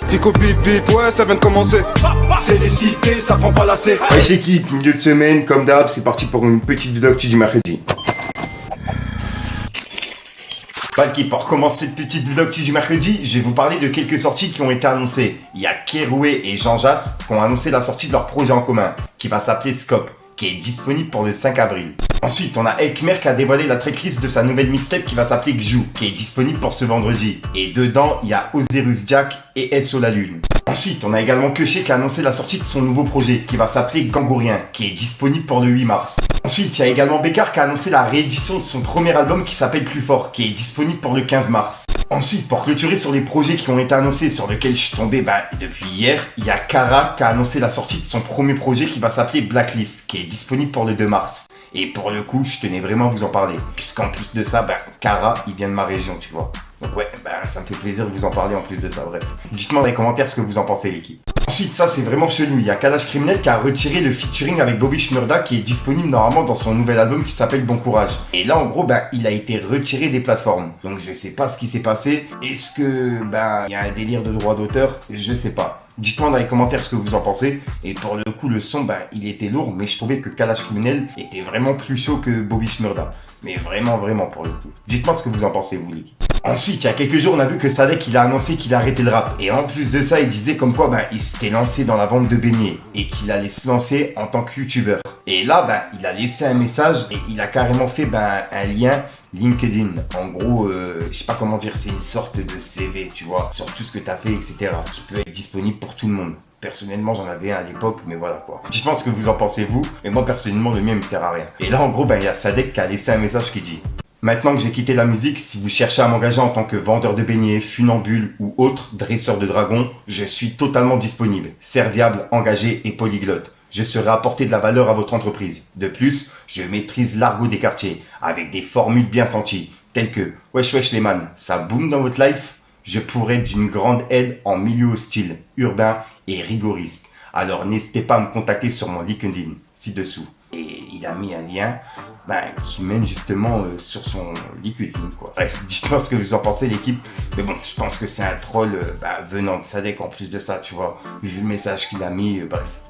Fico bip bip, ouais ça vient de commencer. C'est les cités, ça prend pas la C. Wesh équipe, milieu de semaine, comme d'hab, c'est parti pour une petite vidéo actu du mercredi. L'équipe, pour commencer cette petite vidéo actu du mercredi, je vais vous parler de quelques sorties qui ont été annoncées. Il y a Keroué et Jean Jass qui ont annoncé la sortie de leur projet en commun, qui va s'appeler Scope, qui est disponible pour le 5 avril. Ensuite, on a Ekmer qui a dévoilé la tracklist de sa nouvelle mixtape qui va s'appeler Gjou, qui est disponible pour ce vendredi. Et dedans, il y a Osiris Jack et SO La Lune. Ensuite, on a également Keché qui a annoncé la sortie de son nouveau projet, qui va s'appeler Gangourien, qui est disponible pour le 8 mars. Ensuite, il y a également Bécard qui a annoncé la réédition de son premier album qui s'appelle Plus Fort, qui est disponible pour le 15 mars. Ensuite, pour clôturer sur les projets qui ont été annoncés, sur lesquels je suis tombé depuis hier, il y a Kara qui a annoncé la sortie de son premier projet qui va s'appeler Blacklist, qui est disponible pour le 2 mars. Et pour le coup, je tenais vraiment à vous en parler, puisqu'en plus de ça, Kara, il vient de ma région, tu vois. Donc ouais, ça me fait plaisir de vous en parler en plus de ça, bref. Dites-moi dans les commentaires ce que vous en pensez, l'équipe. Ensuite, ça c'est vraiment chelou, il y a Kalash Criminel qui a retiré le featuring avec Bobby Shmurda qui est disponible normalement dans son nouvel album qui s'appelle Bon Courage. Et là en gros, il a été retiré des plateformes. Donc je sais pas ce qui s'est passé. Est-ce que, il y a un délire de droit d'auteur? Je sais pas. Dites-moi dans les commentaires ce que vous en pensez. Et pour le coup, le son, il était lourd, mais je trouvais que Kalash Criminel était vraiment plus chaud que Bobby Shmurda. Mais vraiment, vraiment pour le coup. Dites-moi ce que vous en pensez, vous, l'équipe. Ensuite, il y a quelques jours, on a vu que Sadek, il a annoncé qu'il a arrêté le rap. Et en plus de ça, il disait comme quoi, il s'était lancé dans la vente de beignets. Et qu'il allait se lancer en tant que youtubeur. Et là, il a laissé un message et il a carrément fait, un lien LinkedIn. En gros, je sais pas comment dire, c'est une sorte de CV, tu vois, sur tout ce que t'as fait, etc. Qui peut être disponible pour tout le monde. Personnellement, j'en avais un à l'époque, mais voilà quoi. Dites-moi ce que vous en pensez, vous. Mais moi, personnellement, le mien, il me sert à rien. Et là, en gros, il y a Sadek qui a laissé un message qui dit: maintenant que j'ai quitté la musique, si vous cherchez à m'engager en tant que vendeur de beignets, funambule ou autre dresseur de dragons, je suis totalement disponible, serviable, engagé et polyglotte. Je serai apporter de la valeur à votre entreprise. De plus, je maîtrise l'argot des quartiers, avec des formules bien senties, telles que wesh wesh les man, ça boom dans votre life? Je pourrais être d'une grande aide en milieu hostile, urbain et rigoriste. Alors n'hésitez pas à me contacter sur mon LinkedIn, ci-dessous. Et il a mis un lien qui mène justement sur son LinkedIn, quoi. Bref, dites-moi ce que vous en pensez, l'équipe. Mais bon, je pense que c'est un troll venant de Sadek en plus de ça, tu vois. Vu le message qu'il a mis,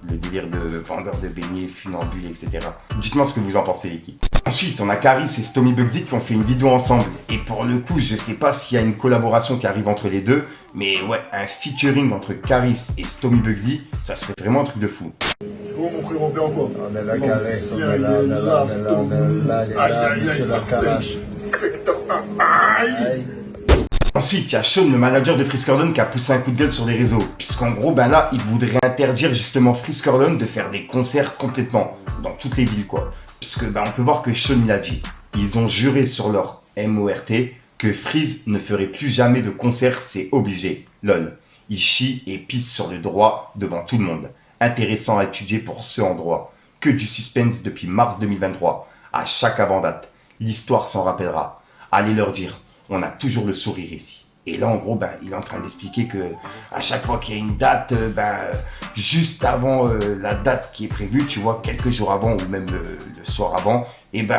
le délire de vendeur de beignets, funambule, etc. Dites-moi ce que vous en pensez, l'équipe. Ensuite, on a Caris et Stomy Bugsy qui ont fait une vidéo ensemble. Et pour le coup, je sais pas s'il y a une collaboration qui arrive entre les deux. Mais ouais, un featuring entre Caris et Stomy Bugsy, ça serait vraiment un truc de fou. C'est bon mon frérot, bien quoi? On est là, Caresse, on est là, on est là, on est là, Aïe aïe aïe, monsieur le Kalash. secteur 1, aïe. Aïe. Ensuite, il y a Sean, le manager de Friskerlon, qui a poussé un coup de gueule sur les réseaux. Puisqu'en gros, là, il voudrait interdire justement Friskerlon de faire des concerts complètement. Dans toutes les villes, quoi. Puisque, on peut voir que Sean, il a dit. Ils ont juré sur leur MORT que Freeze ne ferait plus jamais de concert, c'est obligé. Lol. Il chie et pisse sur le droit devant tout le monde. Intéressant à étudier pour ceux en droit. Que du suspense depuis mars 2023. À chaque avant-date. L'histoire s'en rappellera. Allez leur dire. On a toujours le sourire ici. Et là, en gros, il est en train d'expliquer que à chaque fois qu'il y a une date, juste avant la date qui est prévue, tu vois, quelques jours avant ou même le soir avant,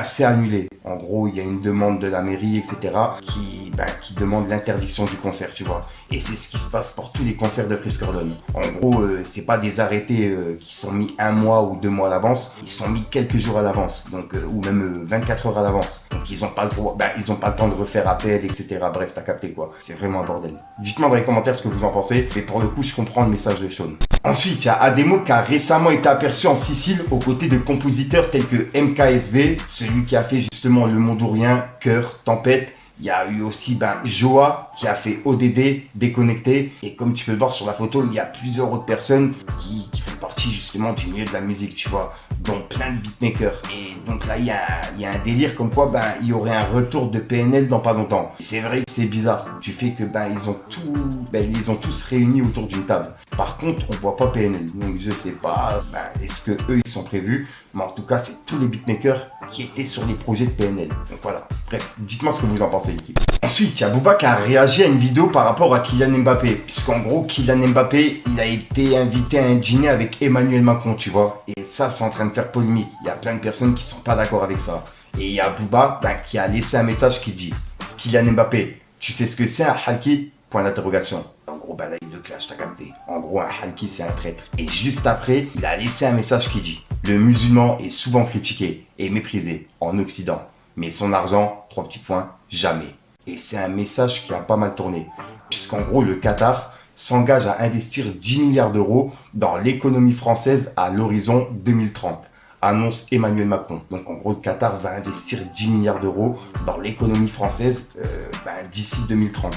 c'est annulé. En gros, il y a une demande de la mairie, etc., qui demande l'interdiction du concert, tu vois. Et c'est ce qui se passe pour tous les concerts de Friskerlon. En gros, c'est pas des arrêtés qui sont mis 1 mois ou 2 mois à l'avance, ils sont mis quelques jours à l'avance, donc ou même 24 heures à l'avance. Donc ils ont pas le droit, ils ont pas le temps de refaire appel, etc. Bref, t'as capté quoi. C'est vraiment un bordel. Dites-moi dans les commentaires ce que vous en pensez. Et pour le coup, je comprends le message de Sean. Ensuite, il y a Ademo qui a récemment été aperçu en Sicile aux côtés de compositeurs tels que MKSV, celui qui a fait justement Le Mondourien, Cœur, Tempête. Il y a eu aussi Joa qui a fait ODD, Déconnecté. Et comme tu peux le voir sur la photo, il y a plusieurs autres personnes qui font partie justement du milieu de la musique, tu vois, dont plein de beatmakers. Et donc là, il y a un délire comme quoi il y aurait un retour de PNL dans pas longtemps. C'est vrai que c'est bizarre du fait que ils les ont tous réunis autour d'une table. Par contre, on voit pas PNL. Donc je sais pas, est-ce que eux ils sont prévus? Mais en tout cas, c'est tous les beatmakers qui étaient sur les projets de PNL. Donc voilà. Bref, dites-moi ce que vous en pensez, l'équipe. Ensuite, il y a Booba qui a réagi à une vidéo par rapport à Kylian Mbappé. Puisqu'en gros, Kylian Mbappé, il a été invité à un dîner avec Emmanuel Macron, tu vois. Et ça, c'est en train de faire polémique. Il y a plein de personnes qui sont pas d'accord avec ça. Et il y a Booba qui a laissé un message qui dit: Kylian Mbappé, tu sais ce que c'est un halki? Point d'interrogation. En gros, bah là, il le clash, t'as capté. En gros, un Halki, c'est un traître. Et juste après, il a laissé un message qui dit: le musulman est souvent critiqué et méprisé en Occident, mais son argent, 3 petits points, jamais. Et c'est un message qui a pas mal tourné, puisqu'en gros, le Qatar s'engage à investir 10 milliards d'euros dans l'économie française à l'horizon 2030, annonce Emmanuel Macron. Donc en gros, le Qatar va investir 10 milliards d'euros dans l'économie française d'ici 2030,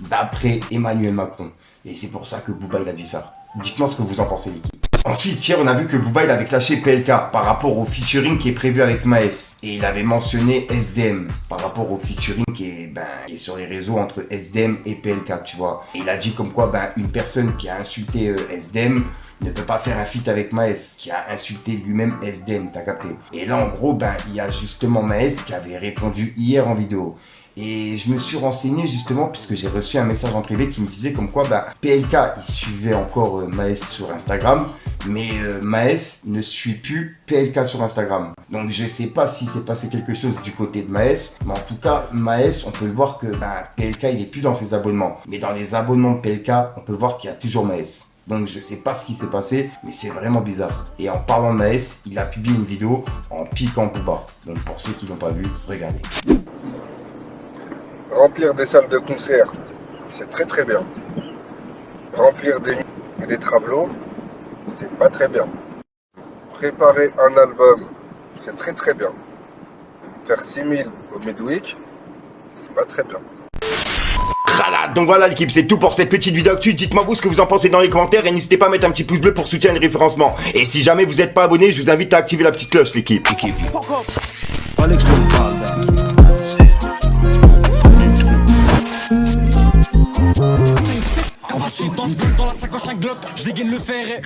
d'après Emmanuel Macron. Et c'est pour ça que Booba il a dit ça. Dites-moi ce que vous en pensez, l'équipe. Ensuite, hier, on a vu que Booba il avait clashé PLK par rapport au featuring qui est prévu avec Maes. Et il avait mentionné SDM par rapport au featuring qui est sur les réseaux entre SDM et PLK, tu vois. Et il a dit comme quoi une personne qui a insulté SDM ne peut pas faire un feat avec Maes, qui a insulté lui-même SDM, t'as capté. Et là, en gros, il y a justement Maes qui avait répondu hier en vidéo. Et je me suis renseigné justement puisque j'ai reçu un message en privé qui me disait comme quoi PLK il suivait encore Maes sur Instagram, mais Maes ne suit plus PLK sur Instagram. Donc je sais pas si s'est passé quelque chose du côté de Maes, mais en tout cas Maes, on peut le voir que PLK il est plus dans ses abonnements, mais dans les abonnements de PLK on peut voir qu'il y a toujours Maes. Donc je sais pas ce qui s'est passé, mais c'est vraiment bizarre. Et en parlant de Maes, il a publié une vidéo en piquant Booba. Donc pour ceux qui l'ont pas vu, regardez. Remplir des salles de concert, c'est très très bien. Remplir des nuits et des travelots, c'est pas très bien. Préparer un album, c'est très très bien. Faire 6000 au midweek, c'est pas très bien. Donc voilà l'équipe, c'est tout pour cette petite vidéo actu. Dites-moi vous ce que vous en pensez dans les commentaires et n'hésitez pas à mettre un petit pouce bleu pour soutenir le référencement. Et si jamais vous n'êtes pas abonné, je vous invite à activer la petite cloche l'équipe. Dans la sacoche un Glock, je dégaine le ferret.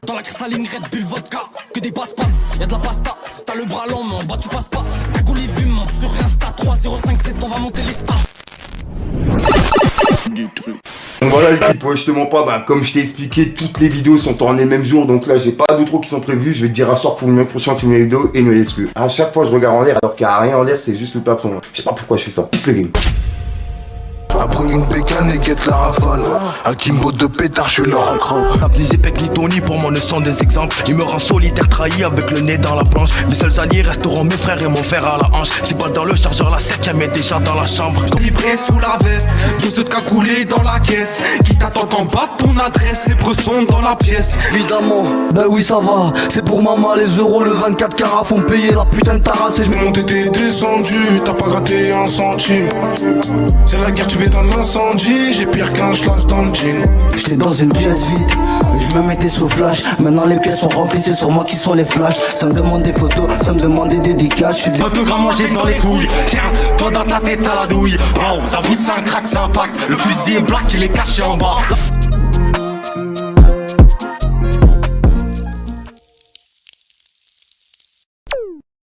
Dans la cristalline Red Bull vodka. Que des passe-passe, y'a de la pasta. T'as le bras long mais en bas tu passes pas. Ta coulis vue monte sur Insta 3057, on va monter les stars. Donc voilà l'équipe, ouais, je te mens pas, comme je t'ai expliqué, toutes les vidéos sont tournées le même jour, donc là j'ai pas d'outro qui sont prévus, je vais te dire à soir pour le prochain tu mets les vidéos et ne laisse plus. À chaque fois je regarde en l'air alors qu'il n'y a rien en l'air, c'est juste le plafond. Je sais pas pourquoi je fais ça. Peace le game. Après une bécane et guette la rafale. Un Kimbo de pétard, je suis là en crave. Ni Zepek ni Tony pour moi ne sont des exemples. Il me rend solitaire, trahi avec le nez dans la planche. Mes seuls alliés resteront mes frères et mon fer à la hanche. Si pas dans le chargeur, la 7ème est déjà dans la chambre. Libré sous la veste, tous de cagoulé dans la caisse. Qui t'attend en bas de ton adresse, et Bresson dans la pièce. Évidemment, ben oui ça va. C'est pour maman les euros, le 24 carats font payer la putain de tarasse. Et je J'ai monté, t'es descendu, t'as pas gratté un centime. C'est la guerre, tu fais dans l'incendie. J'ai pire qu'un schlass dans le jean. J'étais dans une pièce vide, je me mettais sous flash. Maintenant les pièces sont remplies, c'est sur moi qui sont les flashs. Ça me demande des photos, ça me demande des dédicaces. J'suis Pas de gras manger dans les couilles. Tiens, toi dans ta tête à la douille. Oh, ça vous c'est un crack, c'est un pack. Le fusil est black, il est caché en bas.